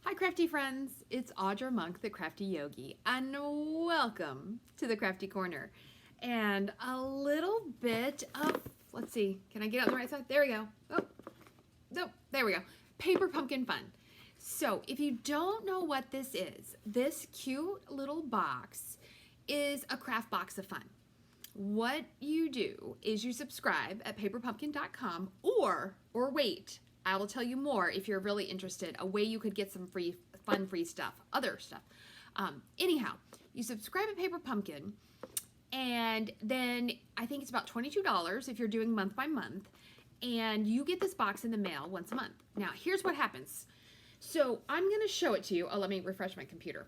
Hi crafty friends, it's Audra Monk, the Crafty Yogi, and welcome to the Crafty Corner. And a little bit of, let's see, can I get on the right side? There we go. Oh, no, there we go. Paper pumpkin fun. So if you don't know what this is, this cute little box is a craft box of fun. What you do is you subscribe at paperpumpkin.com or wait, I will tell you more if you're really interested, a way you could get some free stuff, other stuff. Anyhow, you subscribe at Paper Pumpkin, and then I think it's about $22 if you're doing month by month, and you get this box in the mail once a month. Now, here's what happens. So I'm going to show it to you. Oh, let me refresh my computer.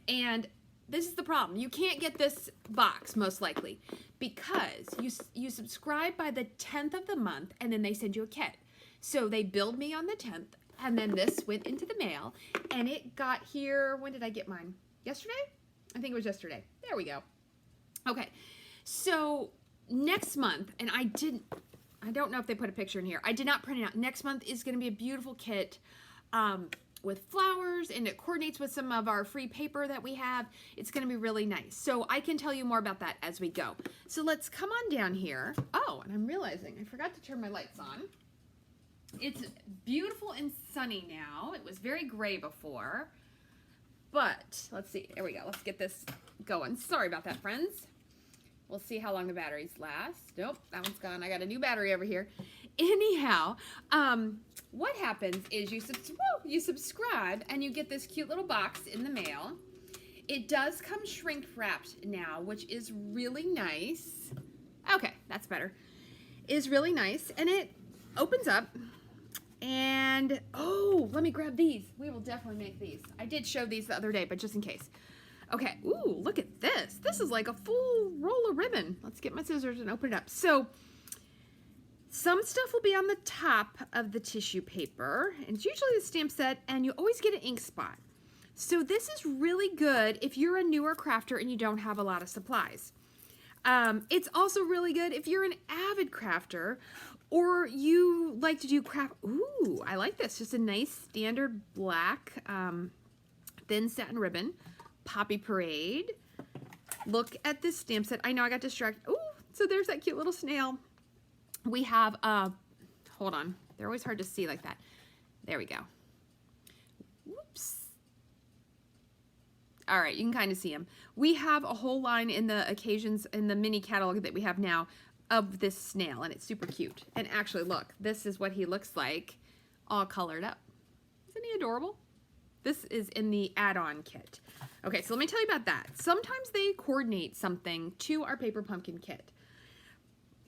And this is the problem. You can't get this box, most likely, because you subscribe by the 10th of the month, and then they send you a kit. So they billed me on the 10th, and then this went into the mail, and it got here, when did I get mine? Yesterday? I think it was yesterday. There we go. Okay, so next month, and I don't know if they put a picture in here. I did not print it out. Next month is going to be a beautiful kit with flowers, and it coordinates with some of our free paper that we have. It's going to be really nice. So I can tell you more about that as we go. So let's come on down here. Oh, and I'm realizing I forgot to turn my lights on. It's beautiful and sunny now. It was very gray before, but let's see. There we go. Let's get this going. Sorry about that, friends. We'll see how long the batteries last. Nope, that one's gone. I got a new battery over here. Anyhow, what happens is you subscribe and you get this cute little box in the mail. It does come shrink wrapped now, which is really nice. Okay, that's better. Is really nice, and it opens up. And, oh, let me grab these. We will definitely make these. I did show these the other day, but just in case. Okay, ooh, look at this. This is like a full roll of ribbon. Let's get my scissors and open it up. So, some stuff will be on the top of the tissue paper, and it's usually the stamp set, and you always get an ink spot. So this is really good if you're a newer crafter and you don't have a lot of supplies. It's also really good if you're an avid crafter or you like to do craft. Ooh, I like this. Just a nice standard black thin satin ribbon. Poppy Parade. Look at this stamp set. I know I got distracted. Ooh, so there's that cute little snail. We have, hold on. They're always hard to see like that. There we go. Whoops. All right, you can kind of see them. We have a whole line in the occasions, in the mini catalog that we have now, of this snail, and it's super cute. And actually, look, this is what he looks like, all colored up. Isn't he adorable? This is in the add-on kit. Okay, so let me tell you about that. Sometimes they coordinate something to our Paper Pumpkin kit.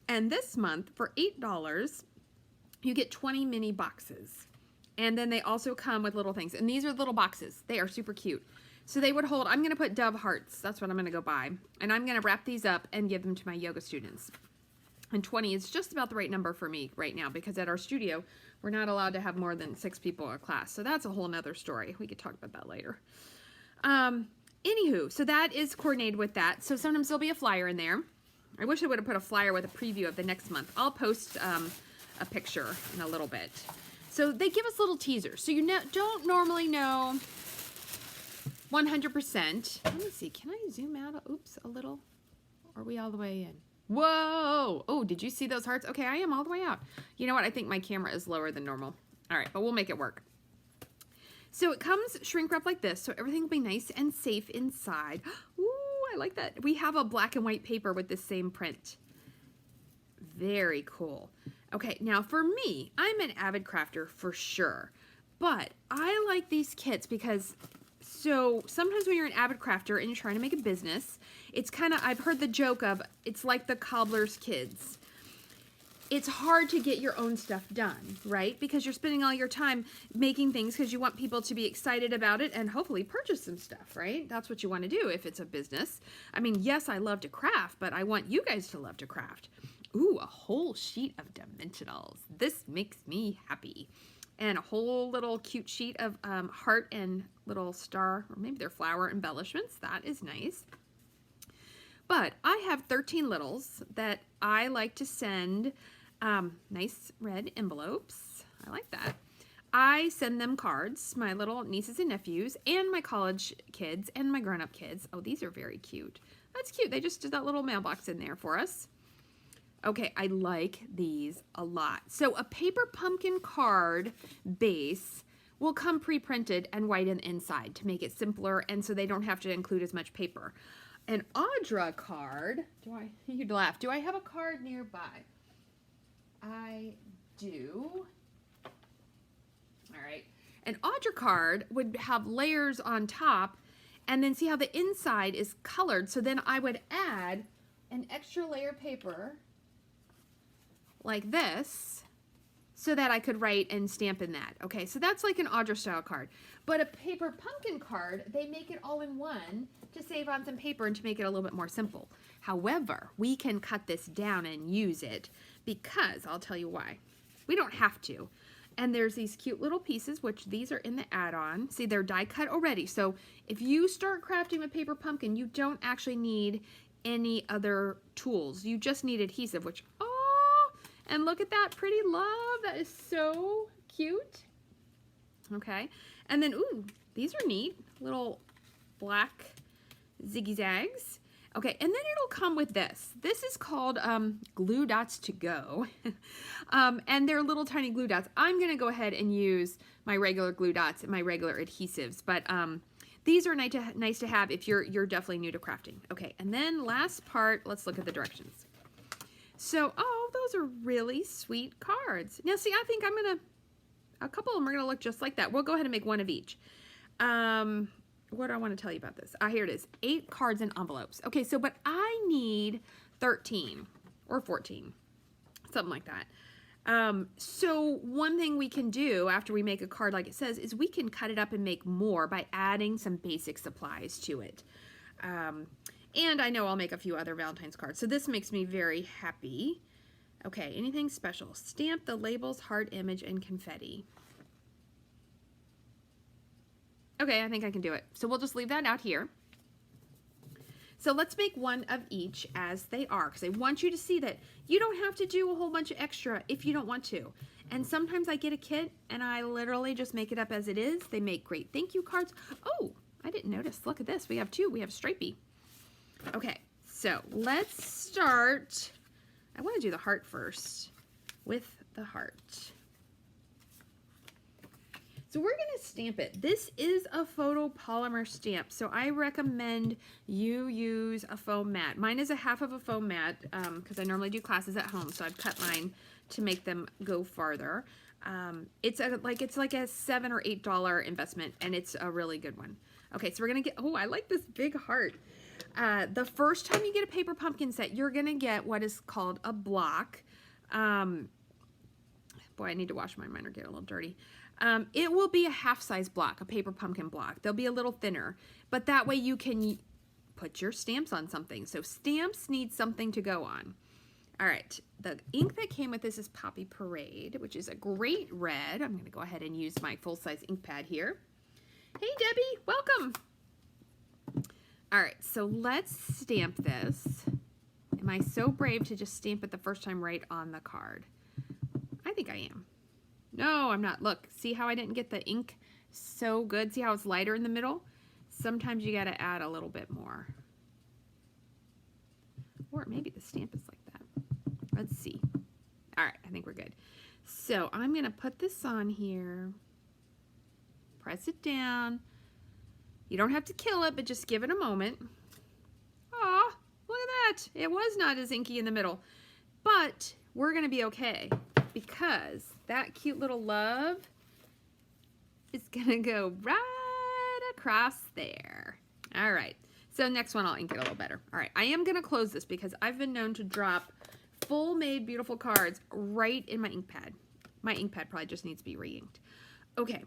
And this month, for $8, you get 20 mini boxes. And then they also come with little things. And these are little boxes. They are super cute. So they would hold, I'm going to put dove hearts. That's what I'm going to go buy. And I'm going to wrap these up and give them to my yoga students. And 20 is just about the right number for me right now, because at our studio, we're not allowed to have more than 6 people in a class. So that's a whole nother story. We could talk about that later. Anywho, so that is coordinated with that. So sometimes there'll be a flyer in there. I wish I would have put a flyer with a preview of the next month. I'll post a picture in a little bit. So they give us little teasers. So you don't normally know 100%. Let me see. Can I zoom out? Oops, a little. Are we all the way in? Whoa! Oh, did you see those hearts? Okay, I am all the way out. You know what? I think my camera is lower than normal. All right, but we'll make it work. So it comes shrink wrapped like this, so everything will be nice and safe inside. Ooh, I like that. We have a black and white paper with this same print. Very cool. Okay, now for me, I'm an avid crafter for sure, but I like these kits because so sometimes when you're an avid crafter and you're trying to make a business, it's kind of, I've heard the joke of, it's like the cobbler's kids. It's hard to get your own stuff done, right? Because you're spending all your time making things because you want people to be excited about it and hopefully purchase some stuff, right? That's what you want to do if it's a business. I mean, yes, I love to craft, but I want you guys to love to craft. Ooh, a whole sheet of dimensionals. This makes me happy. And a whole little cute sheet of heart and little star, or maybe they're flower embellishments. That is nice. But I have 13 littles that I like to send nice red envelopes. I like that. I send them cards, my little nieces and nephews, and my college kids, and my grown-up kids. Oh, these are very cute. That's cute. They just did that little mailbox in there for us. Okay, I like these a lot. So a paper pumpkin card base will come pre-printed and white on the inside to make it simpler, and so they don't have to include as much paper. An Audra card, you'd laugh, do I have a card nearby? I do. All right. An Audra card would have layers on top, and then see how the inside is colored. So then I would add an extra layer of paper like this so that I could write and stamp in that. Okay, so that's like an Audra style card. But a paper pumpkin card, they make it all in one to save on some paper and to make it a little bit more simple. However, we can cut this down and use it because I'll tell you why. We don't have to. And there's these cute little pieces, which these are in the add-on. See, they're die cut already. So if you start crafting with paper pumpkin, you don't actually need any other tools. You just need adhesive, which, oh, and look at that pretty love. That is so cute. Okay. And then, ooh, these are neat. Little black ziggy zags. Okay, and then it'll come with this. This is called Glue Dots to Go. And they're little tiny glue dots. I'm gonna go ahead and use my regular glue dots and my regular adhesives, but these are nice to have if you're definitely new to crafting. Okay, and then last part, let's look at the directions. So, oh, those are really sweet cards. Now see, I think a couple of them are gonna look just like that. We'll go ahead and make one of each. What do I want to tell you about this? Here it is, 8 cards in envelopes. Okay, so, but I need 13 or 14, something like that. So one thing we can do after we make a card like it says is we can cut it up and make more by adding some basic supplies to it. And I know I'll make a few other Valentine's cards. So this makes me very happy. Okay, anything special? Stamp the labels, heart image, and confetti. Okay, I think I can do it. So we'll just leave that out here. So let's make one of each as they are, because I want you to see that you don't have to do a whole bunch of extra if you don't want to. And sometimes I get a kit and I literally just make it up as it is. They make great thank you cards. Oh, I didn't notice. Look at this. We have 2. We have stripey. Okay, so let's start. I want to do the heart first with the heart. So we're going to stamp it. This is a photopolymer stamp, so I recommend you use a foam mat. Mine is a half of a foam mat because I normally do classes at home, so I've cut mine to make them go farther. It's like a $7 or $8 investment, and it's a really good one. Okay, so we're going to get, oh, I like this big heart. The first time you get a paper pumpkin set, you're going to get what is called a block. Boy, I need to wash mine. Mine are getting a little dirty. It will be a half-size block, a paper pumpkin block. They'll be a little thinner, but that way you can put your stamps on something. So stamps need something to go on. All right, the ink that came with this is Poppy Parade, which is a great red. I'm going to go ahead and use my full-size ink pad here. Hey, Debbie, welcome. All right, so let's stamp this. Am I so brave to just stamp it the first time right on the card? I think I am. No, I'm not. Look, see how I didn't get the ink so good? See how it's lighter in the middle? Sometimes you got to add a little bit more. Or maybe the stamp is like that. Let's see. All right, I think we're good. So I'm going to put this on here. Press it down. You don't have to kill it, but just give it a moment. Aw, look at that. It was not as inky in the middle. But we're going to be okay because that cute little love is going to go right across there. All right. So next one, I'll ink it a little better. All right. I am going to close this because I've been known to drop full-made beautiful cards right in my ink pad. My ink pad probably just needs to be re-inked. Okay.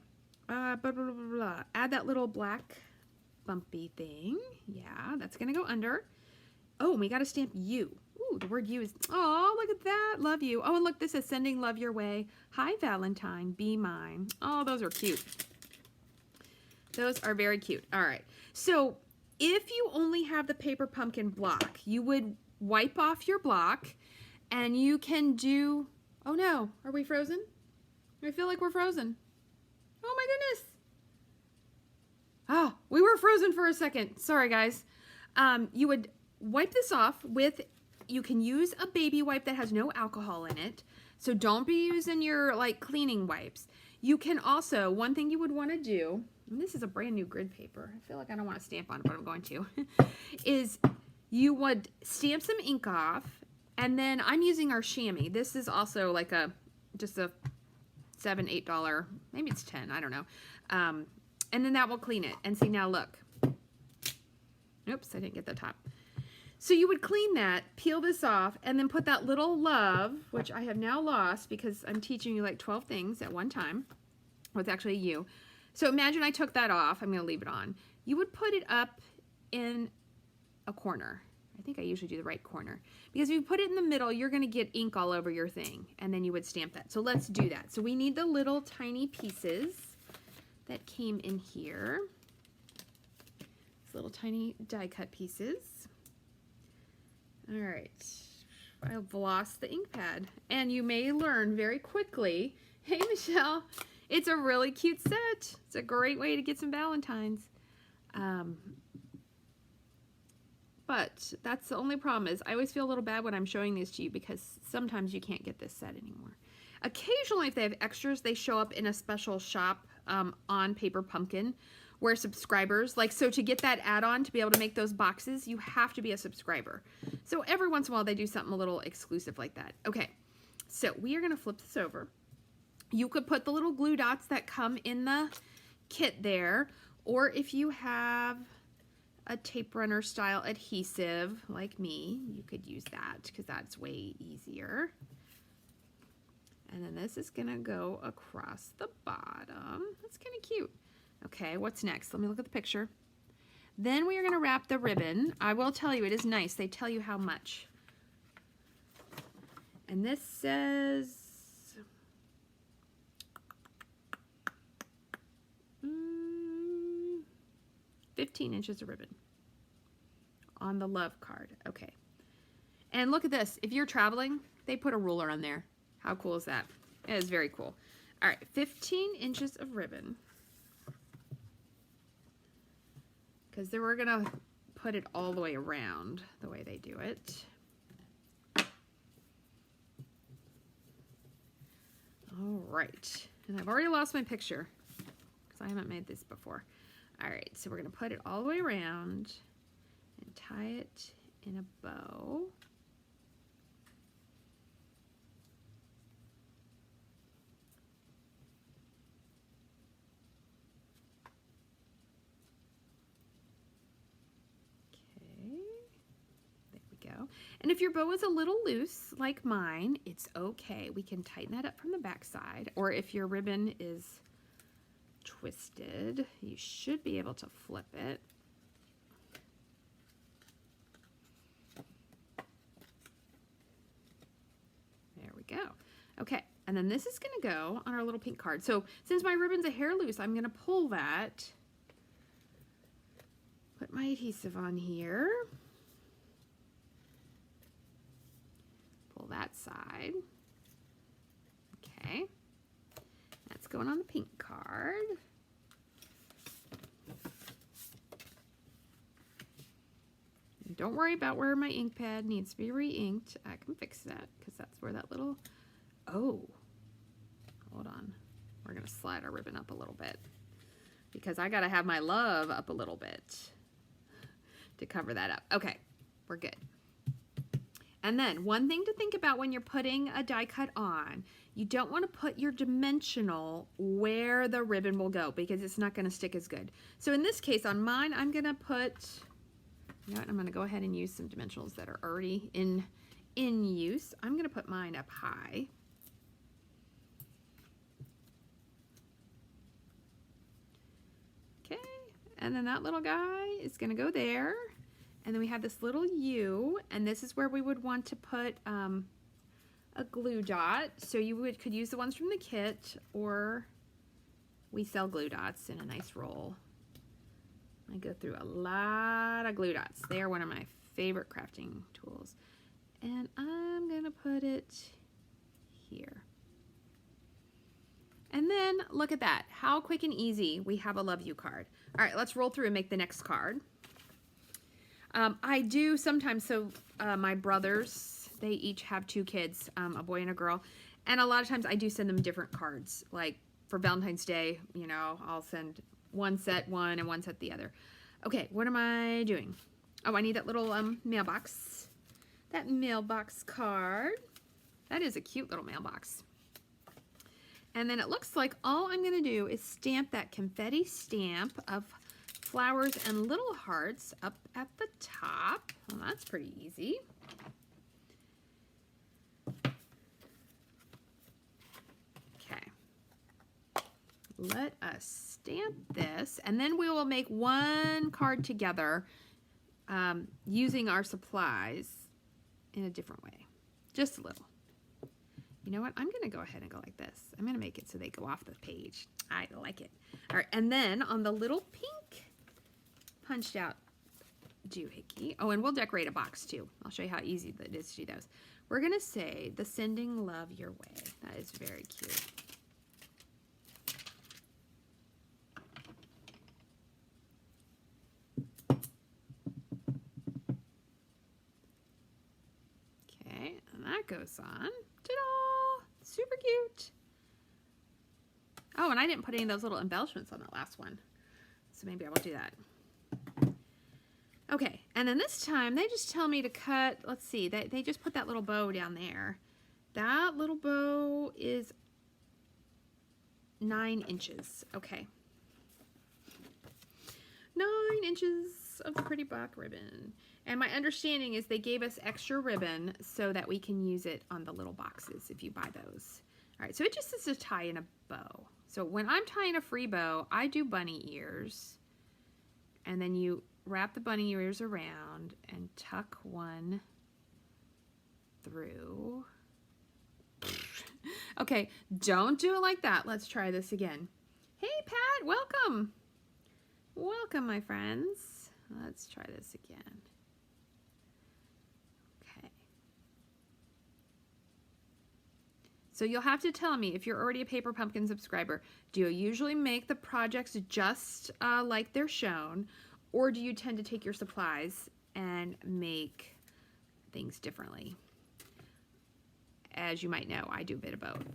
Blah, blah, blah, blah. Add that little black bumpy thing. Yeah, that's going to go under. Oh, we got to stamp you. Ooh, the word you is, oh, look at that. Love you. Oh, and look, this is sending love your way. Hi, Valentine, be mine. Oh, those are cute. Those are very cute. All right. So if you only have the paper pumpkin block, you would wipe off your block and you can do, oh no, are we frozen? I feel like we're frozen. frozen for a second. Sorry, guys. You would wipe this off with, you can use a baby wipe that has no alcohol in it. So don't be using your like cleaning wipes. You can also, one thing you would want to do, and this is a brand new grid paper. I feel like I don't want to stamp on it, but I'm going to, is you would stamp some ink off, and then I'm using our chamois. This is also like just a $7, $8, maybe it's 10, I don't know. And then that will clean it. And see, now look. Oops, I didn't get the top. So you would clean that, peel this off, and then put that little love, which I have now lost because I'm teaching you like 12 things at one time. Well, it's actually you. So imagine I took that off. I'm going to leave it on. You would put it up in a corner. I think I usually do the right corner. Because if you put it in the middle, you're going to get ink all over your thing. And then you would stamp that. So let's do that. So we need the little tiny pieces that came in here. These little tiny die cut pieces. All right, I've lost the ink pad, and you may learn very quickly, hey Michelle, it's a really cute set. It's a great way to get some Valentines. But that's the only problem is I always feel a little bad when I'm showing these to you because sometimes you can't get this set anymore. Occasionally, if they have extras, they show up in a special shop on Paper Pumpkin, where subscribers, like, so to get that add-on to be able to make those boxes, you have to be a subscriber. So every once in a while they do something a little exclusive like that. Okay, so we are gonna flip this over. You could put the little glue dots that come in the kit there, or if you have a tape runner style adhesive like me, you could use that because that's way easier. And then this is gonna go across the bottom. That's kind of cute. Okay, what's next? Let me look at the picture. Then we are going to wrap the ribbon. I will tell you, it is nice. They tell you how much. And this says 15 inches of ribbon on the love card. Okay. And look at this. If you're traveling, they put a ruler on there. How cool is that? It is very cool. All right, 15 inches of ribbon. Because then we're going to put it all the way around the way they do it. All right. And I've already lost my picture because I haven't made this before. All right. So we're going to put it all the way around and tie it in a bow. And if your bow is a little loose, like mine, it's okay. We can tighten that up from the back side. Or if your ribbon is twisted, you should be able to flip it. There we go. Okay, and then this is going to go on our little pink card. So since my ribbon's a hair loose, I'm going to pull that, put my adhesive on here. Pull that side. Okay. That's going on the pink card. And don't worry about where my ink pad needs to be re-inked. I can fix that because that's where that little... Oh, hold on. We're going to slide our ribbon up a little bit because I got to have my love up a little bit to cover that up. Okay, we're good. And then one thing to think about when you're putting a die cut on, you don't want to put your dimensional where the ribbon will go because it's not going to stick as good. So in this case, on mine, I'm going to put, you know what, I'm going to go ahead and use some dimensionals that are already in use. I'm going to put mine up high. Okay, and then that little guy is going to go there. And then we have this little U, and this is where we would want to put a glue dot. So you could use the ones from the kit, or we sell glue dots in a nice roll. I go through a lot of glue dots. They are one of my favorite crafting tools. And I'm gonna put it here. And then look at that. How quick and easy we have a love you card. All right, let's roll through and make the next card. I do sometimes, so my brothers, they each have 2 kids, a boy and a girl. And a lot of times I do send them different cards. Like for Valentine's Day, you know, I'll send one set one and one set the other. Okay, what am I doing? Oh, I need that little mailbox. That mailbox card. That is a cute little mailbox. And then it looks like all I'm going to do is stamp that confetti stamp of flowers and little hearts up at the top. Well, that's pretty easy. Okay. Let us stamp this, and then we will make one card together using our supplies in a different way. Just a little. You know what? I'm going to go ahead and go like this. I'm going to make it so they go off the page. I like it. All right, and then on the little pink punched out doohickey. Oh, and we'll decorate a box too. I'll show you how easy it is to do those. We're going to say, the sending love your way. That is very cute. Okay, and that goes on. Ta-da! Super cute. Oh, and I didn't put any of those little embellishments on that last one. So maybe I will do that. Okay, and then this time they just tell me to cut, let's see, they just put that little bow down there. That little bow is 9 inches. Okay. 9 inches of pretty black ribbon. And my understanding is they gave us extra ribbon so that we can use it on the little boxes if you buy those. All right, so it just is to tie in a bow. So when I'm tying a free bow, I do bunny ears. And then you wrap the bunny ears around and tuck one through. Okay, don't do it like that. Let's try this again. Hey, Pat, welcome. Welcome, my friends. Let's try this again. Okay. So you'll have to tell me if you're already a Paper Pumpkin subscriber, do you usually make the projects just like they're shown, or do you tend to take your supplies and make things differently? As you might know, I do a bit of both.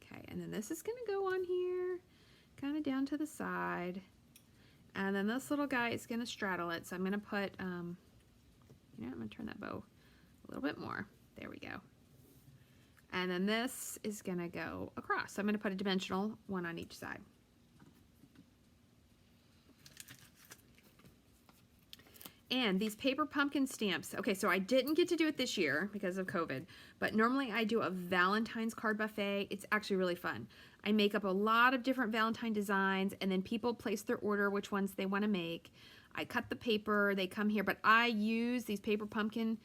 Okay, and then this is going to go on here, kind of down to the side. And then this little guy is going to straddle it. So I'm going to put, I'm going to turn that bow a little bit more. There we go. And then this is going to go across. So I'm going to put a dimensional one on each side. And these Paper Pumpkin stamps, okay, so I didn't get to do it this year because of COVID, but normally I do a Valentine's card buffet. It's actually really fun. I make up a lot of different Valentine designs, and then people place their order, which ones they want to make. I cut the paper, they come here, but I use these Paper Pumpkin.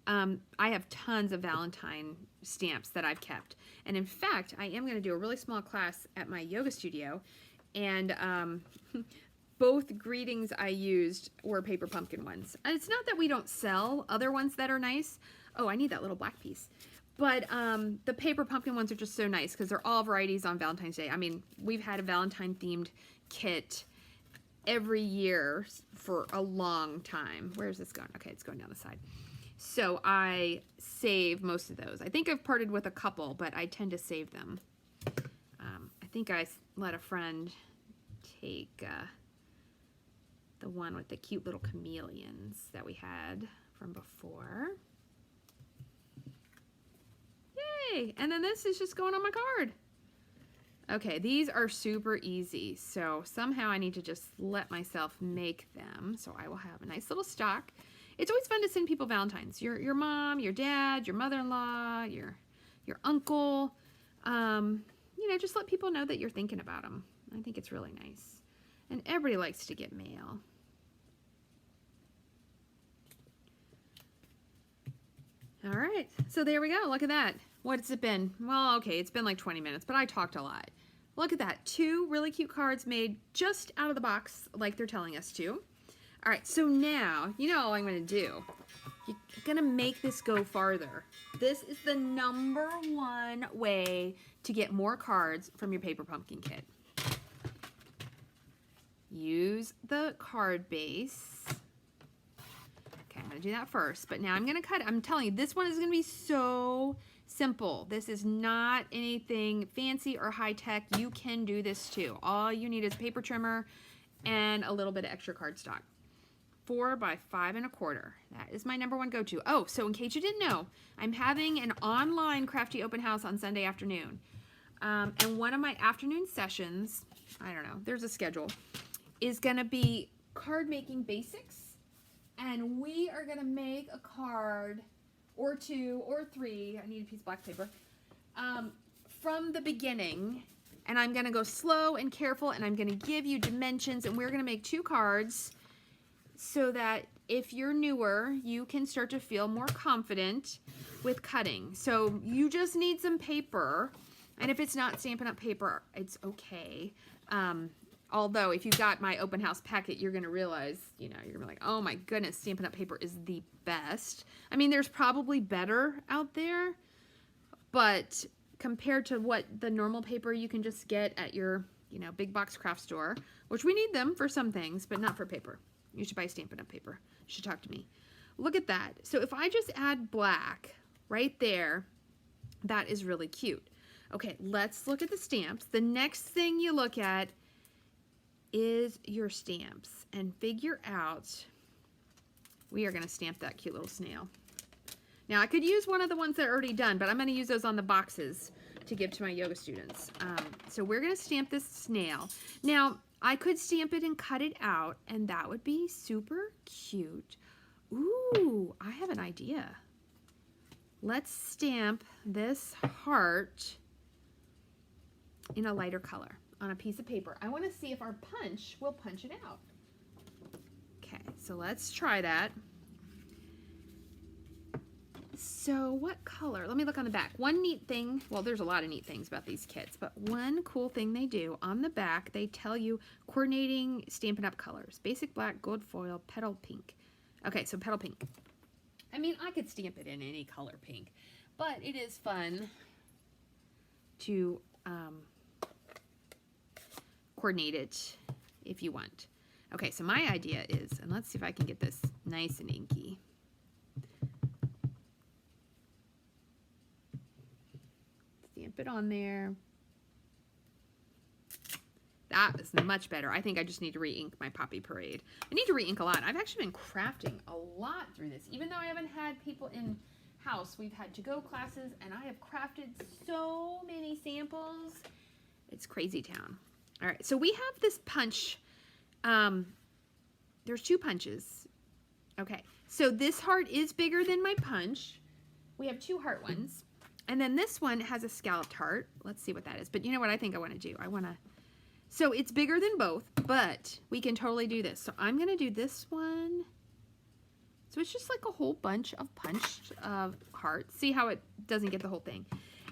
I have tons of Valentine stamps that I've kept. And in fact, I am going to do a really small class at my yoga studio, and both greetings I used were Paper Pumpkin ones. And it's not that we don't sell other ones that are nice. Oh, I need that little black piece. But the Paper Pumpkin ones are just so nice because they're all varieties on Valentine's Day. I mean, we've had a Valentine themed kit every year for a long time. Where's this going? Okay, it's going down the side. So I save most of those. I think I've parted with a couple, but I tend to save them. I think I let a friend take the one with the cute little chameleons that we had from before. Yay! And then this is just going on my card. Okay, these are super easy. So somehow I need to just let myself make them. So I will have a nice little stock. It's always fun to send people Valentines. Your mom, your dad, your mother-in-law, your uncle. You know, just let people know that you're thinking about them. I think it's really nice. And everybody likes to get mail. All right, so there we go. Look at that. What's it been? Well, okay, it's been like 20 minutes, but I talked a lot. Look at that. 2 really cute cards made just out of the box like they're telling us to. All right, so now, you know all I'm going to do. You're gonna make this go farther. This is the #1 way to get more cards from your paper pumpkin kit. Use the card base. Okay, I'm gonna do that first, but now I'm gonna cut it. I'm telling you, this one is gonna be so simple. This is not anything fancy or high tech. You can do this too. All you need is a paper trimmer and a little bit of extra cardstock. 4 by 5 1/4. That is my #1 go-to. Oh, so in case you didn't know, I'm having an online crafty open house on Sunday afternoon. And one of my afternoon sessions, I don't know, there's a schedule, is gonna be card making basics. And we are gonna make a card or 2 or 3, I need a piece of black paper, from the beginning. And I'm gonna go slow and careful, and I'm gonna give you dimensions, and we're gonna make 2 cards so that if you're newer, you can start to feel more confident with cutting. So you just need some paper, and if it's not Stampin' Up! Paper, it's okay. Although if you got my open house packet, you're gonna realize, you know, you're gonna be like, oh my goodness, Stampin' Up! Paper is the best. I mean, there's probably better out there, but compared to what the normal paper you can just get at your, you know, big box craft store, which we need them for some things, but not for paper. You should buy Stampin' Up! Paper. You should talk to me. Look at that. So if I just add black right there, that is really cute. Okay, let's look at the stamps. The next thing you look at is your stamps and figure out, we are going to stamp that cute little snail. Now I could use one of the ones that are already done, but I'm going to use those on the boxes to give to my yoga students. So we're going to stamp this snail. Now I could stamp it and cut it out, and that would be super cute. Ooh, I have an idea. Let's stamp this heart in a lighter color on a piece of paper. I want to see if our punch will punch it out. Okay, so let's try that. So what color? Let me look on the back. One neat thing, well, there's a lot of neat things about these kits, but one cool thing they do on the back, they tell you coordinating Stampin' Up! Colors. Basic black, gold foil, petal pink. Okay, so petal pink. I mean, I could stamp it in any color pink, but it is fun to coordinate it if you want. Okay, so my idea is, and let's see if I can get this nice and inky. Stamp it on there. That is much better. I think I just need to re-ink my Poppy Parade. I need to re-ink a lot. I've actually been crafting a lot through this. Even though I haven't had people in house, we've had to-go classes, and I have crafted so many samples. It's crazy town. All right, so we have this punch. There's 2 punches. Okay, so this heart is bigger than my punch. We have 2 heart ones. And then this one has a scalloped heart. Let's see what that is. But you know what I think I want to do? I want to... So it's bigger than both, but we can totally do this. So I'm going to do this one. So it's just like a whole bunch of punched hearts. See how it doesn't get the whole thing.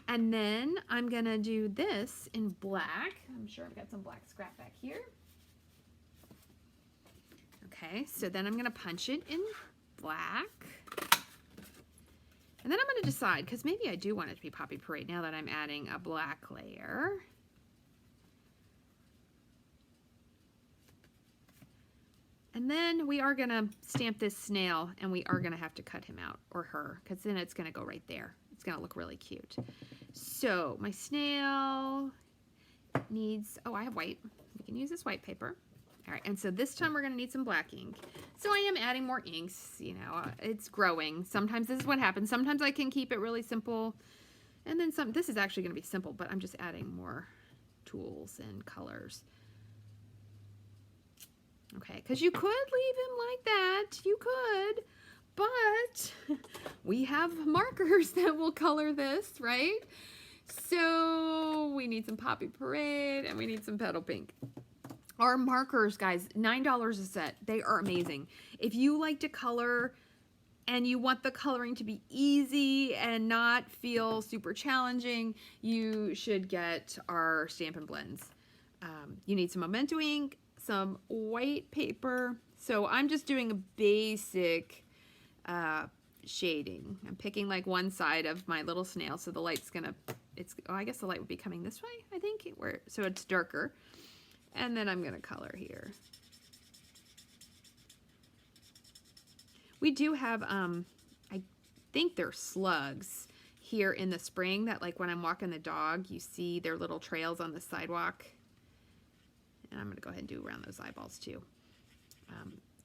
And then I'm going to do this in black. I'm sure I've got some black scrap back here. Okay, so then I'm going to punch it in black. And then I'm going to decide, because maybe I do want it to be Poppy Parade now that I'm adding a black layer. And then we are going to stamp this snail, and we are going to have to cut him out, or her, because then it's going to go right there. It's going to look really cute. So my snail needs, oh, I have white. We can use this white paper. All right, and so this time we're going to need some black ink. So I am adding more inks, you know, it's growing. Sometimes this is what happens. Sometimes I can keep it really simple, and then some, this is actually going to be simple, but I'm just adding more tools and colors. Okay, because you could leave him like that. You could, but we have markers that will color this, right? So we need some Poppy Parade, and we need some Petal Pink. Our markers, guys, $9 a set. They are amazing. If you like to color and you want the coloring to be easy and not feel super challenging, you should get our Stampin' Blends. You need some Memento ink, some white paper. So I'm just doing a basic shading. I'm picking like one side of my little snail, so the light's gonna, oh, I guess the light would be coming this way, I think, so it's darker. And then I'm gonna color here. We do have, I think they're slugs here in the spring that, like, when I'm walking the dog, you see their little trails on the sidewalk. And I'm gonna go ahead and do around those eyeballs too.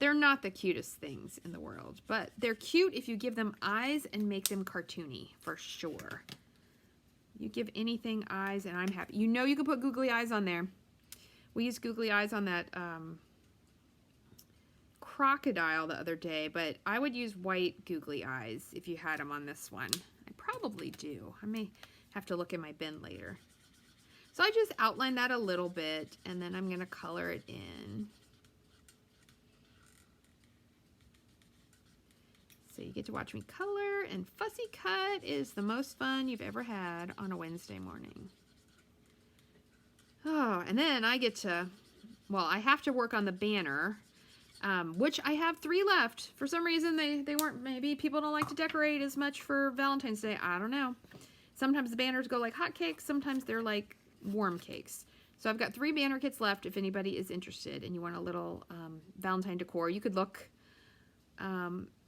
They're not the cutest things in the world, but they're cute if you give them eyes and make them cartoony, for sure. You give anything eyes and I'm happy. You know you can put googly eyes on there. We used googly eyes on that crocodile the other day, but I would use white googly eyes if you had them on this one. I probably do. I may have to look in my bin later. So I just outline that a little bit, and then I'm going to color it in. So you get to watch me color, and fussy cut is the most fun you've ever had on a Wednesday morning. Oh, and then I get to, well, I have to work on the banner, which I have 3 left. For some reason, they weren't, maybe people don't like to decorate as much for Valentine's Day. I don't know. Sometimes the banners go like hotcakes. Sometimes they're like warm cakes. So I've got 3 banner kits left if anybody is interested and you want a little Valentine decor. You could look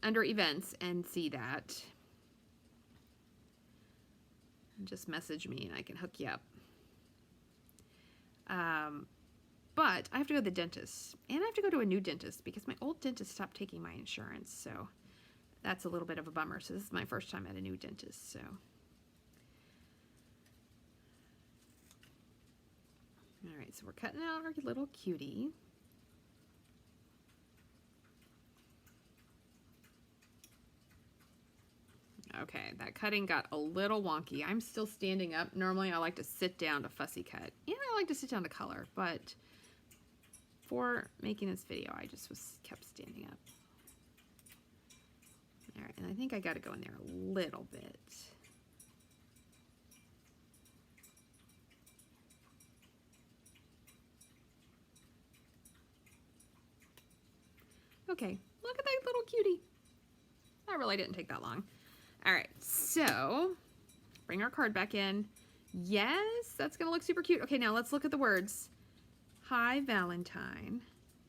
under events and see that. And just message me and I can hook you up. But I have to go to the dentist, and I have to go to a new dentist because my old dentist stopped taking my insurance, so that's a little bit of a bummer. So this is my first time at a new dentist, so. All right, so we're cutting out our little cutie. Okay, that cutting got a little wonky. I'm still standing up. Normally I like to sit down to fussy cut, and I like to sit down to color, but for making this video, I just kept standing up. All right, and I think I got to go in there a little bit. Okay, look at that little cutie. That really didn't take that long. All right, so bring our card back in. Yes, that's gonna look super cute. Okay, now let's look at the words. Hi, Valentine.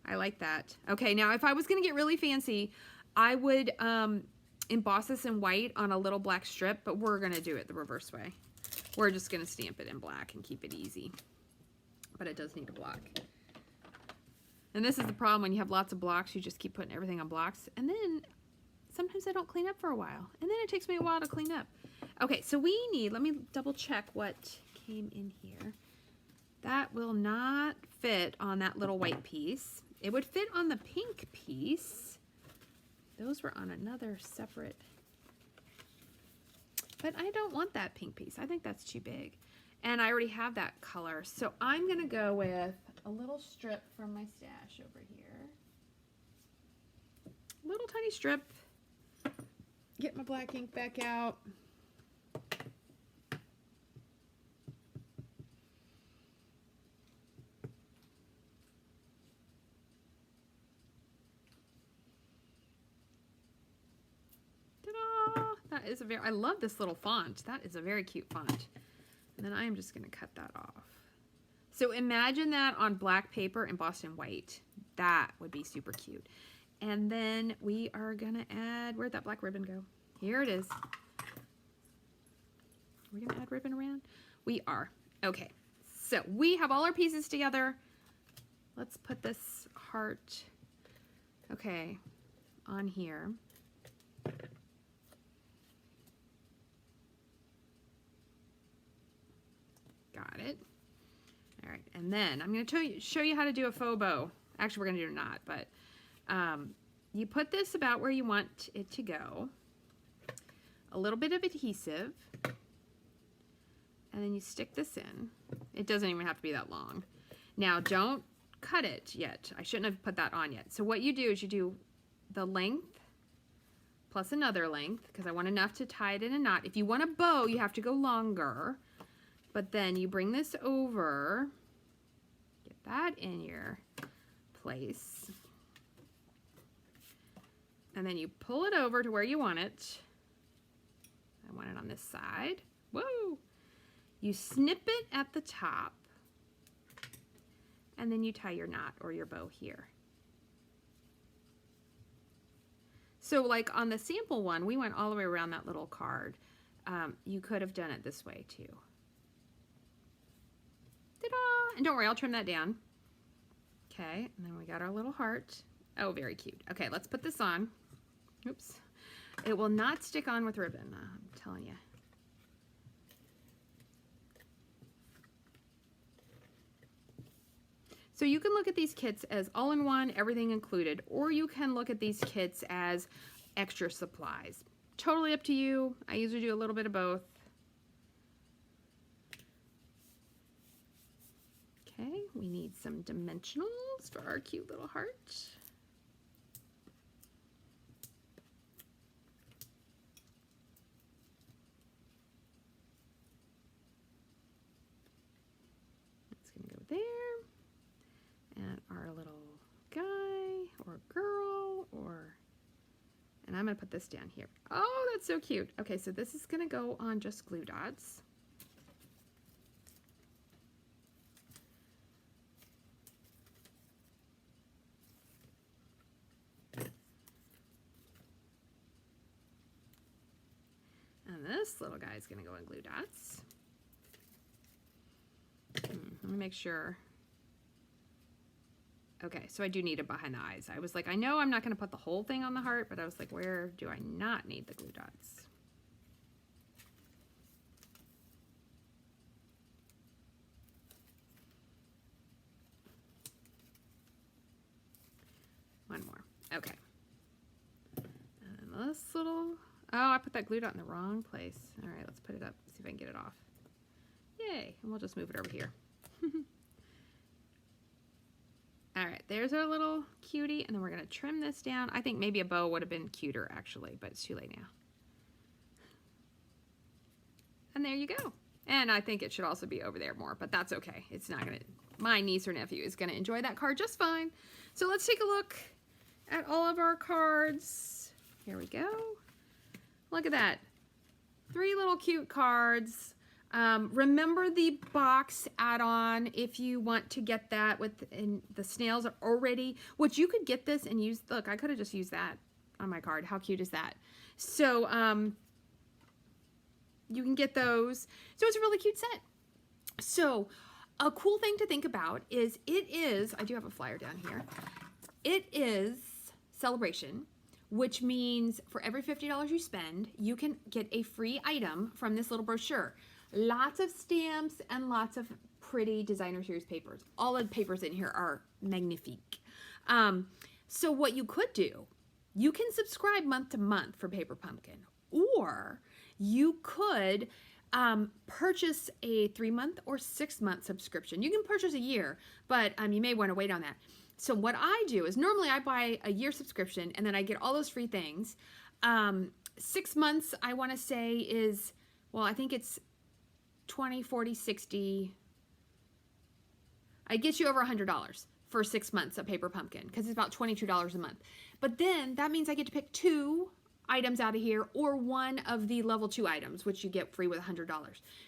I like that. Okay, now if I was gonna get really fancy, I would emboss this in white on a little black strip, but we're gonna do it the reverse way. We're just gonna stamp it in black and keep it easy. But it does need a block. And this is the problem when you have lots of blocks, you just keep putting everything on blocks, and then sometimes I don't clean up for a while, and then it takes me a while to clean up. Okay, so we need, let me double check what came in here. That will not fit on that little white piece. It would fit on the pink piece. Those were on another separate, but I don't want that pink piece. I think that's too big. And I already have that color, so I'm gonna go with a little strip from my stash over here. Little tiny strip. Get my black ink back out. Ta-da! That is I love this little font. That is a very cute font. And then I am just going to cut that off. So imagine that on black paper embossed in white. That would be super cute. And then we are going to add, where'd that black ribbon go? Here it is. Are we going to add ribbon around? We are. Okay. So we have all our pieces together. Let's put this heart, okay, on here. Got it. All right, and then I'm going to show you how to do a faux bow. Actually, we're going to do a knot, but you put this about where you want it to go. A little bit of adhesive, and then you stick this in. It doesn't even have to be that long. Now, don't cut it yet. I shouldn't have put that on yet. So what you do is you do the length plus another length, because I want enough to tie it in a knot. If you want a bow, you have to go longer. But then you bring this over, get that in your place. and then you pull it over to where you want it. I want it on this side. Whoa! You snip it at the top, and then you tie your knot or your bow here. So like on the sample one, we went all the way around that little card. You could have done it this way too. Ta-da! And don't worry, I'll trim that down. Okay, and then we got our little heart. Oh, very cute. Okay, let's put this on. Oops. It will not stick on with ribbon, I'm telling you. So you can look at these kits as all-in-one, everything included, or you can look at these kits as extra supplies. Totally up to you. I usually do a little bit of both. Okay, we need some dimensionals for our cute little heart. That's gonna go there. And our little guy or girl, and I'm gonna put this down here. Oh, that's so cute. Okay, so this is gonna go on just glue dots. And this little guy is gonna go in glue dots. Let me make sure. Okay, so I do need it behind the eyes. I was like, I know I'm not going to put the whole thing on the heart, but I was like, where do I not need the glue dots? One more. Okay. And this little... Oh, I put that glue dot in the wrong place. All right, let's put it up, see if I can get it off. Yay, and we'll just move it over here. All right, there's our little cutie, and then we're gonna trim this down. I think maybe a bow would have been cuter actually, but it's too late now. And there you go. And I think it should also be over there more, but that's okay. It's not gonna, my niece or nephew is gonna enjoy that card just fine. So let's take a look at all of our cards. Here we go. Look at that. 3 little cute cards. Remember the box add-on if you want to get that and the snails are already, which you could get this and use, look, I could have just used that on my card. How cute is that? So, you can get those. So it's a really cute set. So a cool thing to think about is I do have a flyer down here. It is Celebration, which means for every $50 you spend, you can get a free item from this little brochure. Lots of stamps and lots of pretty designer series papers. All the papers in here are magnifique. So what you could do, you can subscribe month to month for Paper Pumpkin, or you could purchase a 3-month or 6-month subscription. You can purchase a year, but you may want to wait on that. So what I do is normally I buy a year subscription and then I get all those free things. 6 months, I want to say is, well, I think it's 20, 40, 60. I get you over $100 for 6 months of Paper Pumpkin because it's about $22 a month. But then that means I get to pick 2 items out of here or 1 of the level 2 items, which you get free with $100.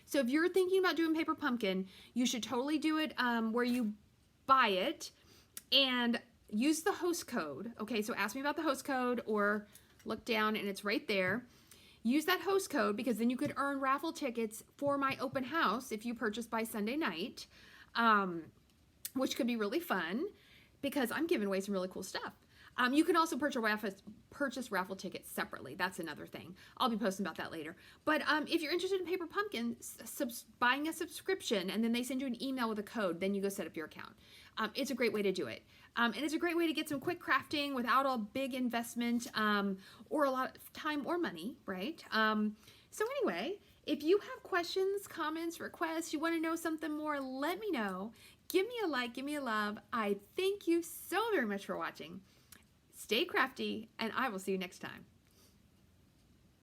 So if you're thinking about doing Paper Pumpkin, you should totally do it where you buy it and use the host code. Okay, so ask me about the host code or look down and it's right there. Use that host code because then you could earn raffle tickets for my open house if you purchase by Sunday night, which could be really fun because I'm giving away some really cool stuff. You can also purchase raffle tickets separately. That's another thing. I'll be posting about that later. But if you're interested in Paper Pumpkin, buying a subscription and then they send you an email with a code, then you go set up your account. It's a great way to do it. And it's a great way to get some quick crafting without a big investment or a lot of time or money, right? So anyway, if you have questions, comments, requests, you want to know something more, let me know. Give me a like, give me a love. I thank you so very much for watching. Stay crafty, and I will see you next time.